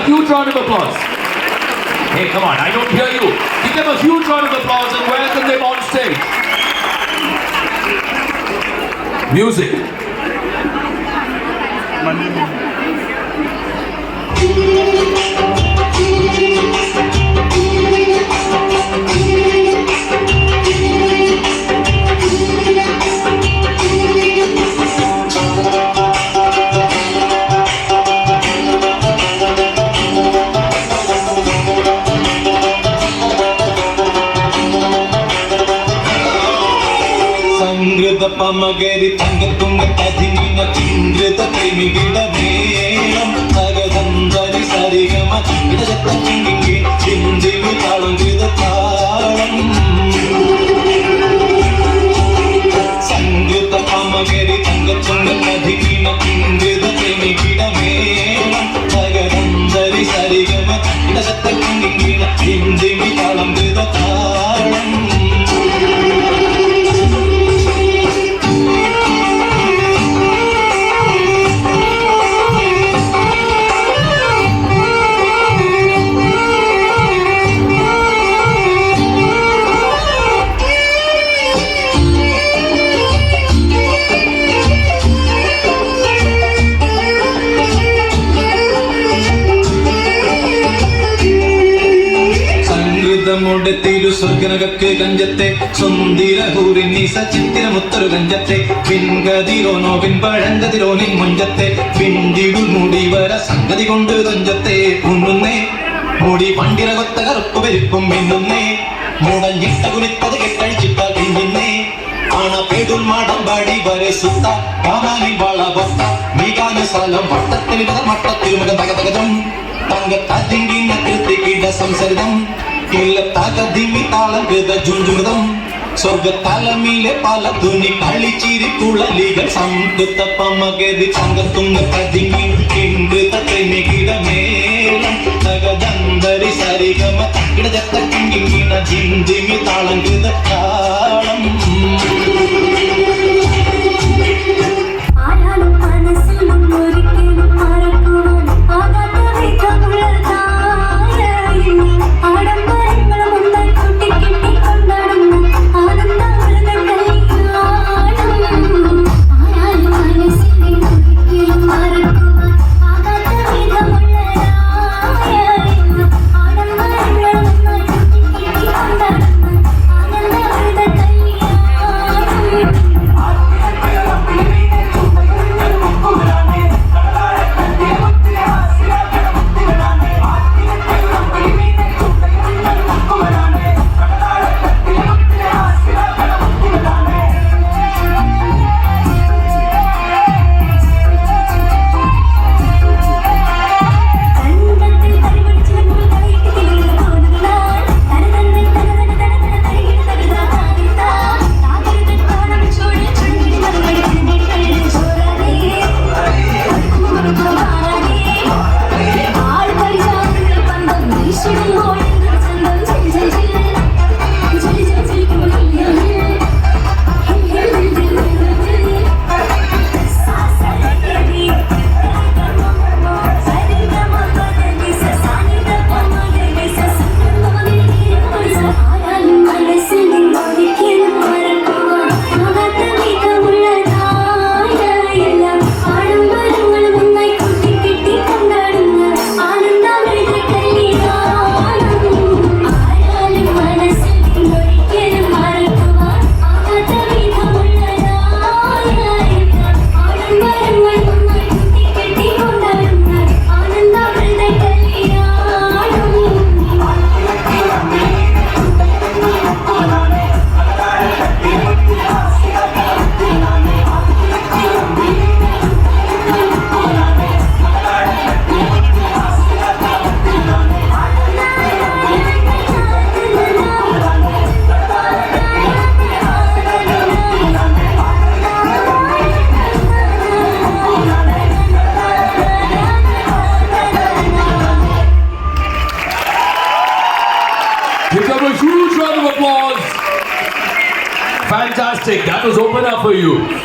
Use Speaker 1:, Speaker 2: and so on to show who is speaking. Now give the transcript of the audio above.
Speaker 1: Huge round of applause. Hey, come on, I don't hear you. Give them a huge round of applause and welcome them on stage. Music.
Speaker 2: പമകരി തങ്കത്തുങ്ക കതിമിന ചിന്ദ്രിത പ്രേമികിട മേളം തകതന്തരി സരിഗമ ഇടജത്ത ചിങ്കിങ്കി ചിന്തിവി താളങ്കിത താളം സംഗീത പമകരി തങ്കത്തുങ്ക കതിമിന ചിന്ദ്രിത പ്രേമികിട മേളം തകതന്തരി സരിഗമ ഇടജത്ത ചിങ്കിങ്കി ചിന്തിവി താളങ്കിത താളം ത്തിരു സ്വർഗനകക്ക് കഞ്ചത്തെ സുന്ദരഹൂരിനി സചിത്തിരമുത്തൊരു കഞ്ചത്തെ പിൻകതിരോനോ പിൻപഴങ്കതിരോനിൻ മുഞ്ചത്തെ പിന്തിടുൽ മുടിവര സംഗതി കൊണ്ട് തുഞ്ചത്തെ ഉണ്ണുന്നേ മുടി പണ്ടിരകൊത്ത കറുപ്പ് പെരുപ്പും മിന്നുന്നേ മുടഞ്ഞിട്ട കുലിത്തത് കെട്ടഴിച്ചിട്ടാൽ പിന്നുന്നേ ആണപ്പേടുൽ മാടം പാടി വരെ സുത്ത കാമാനി വള പൊത്ത മീകാന സ്ഥലം വട്ടത്തിൽ മട്ടത്തിൽ മുഖ തകതകം തങ്കത്തിങ്കിന്ന കൃത്തിക്കിട സംസരിതം തകതിമി താളകൃത ജുഞ്ചുമൃതം സ്വർഗത്തലമിലെ പല തുണി കളിച്ചിരി കുളലികൾ സംകൃത പമകതി സംഗത്തുങ്ക കതിങ്ങി കിങ്കൃത പ്രേമികിടമേളം തകദന്തരി സരിഗമ ഇടജത്ത കിങ്കിങ്ങിണ ജിന്തിമി താളങ്കൃത താളം
Speaker 1: Fantastic. That was open up for you.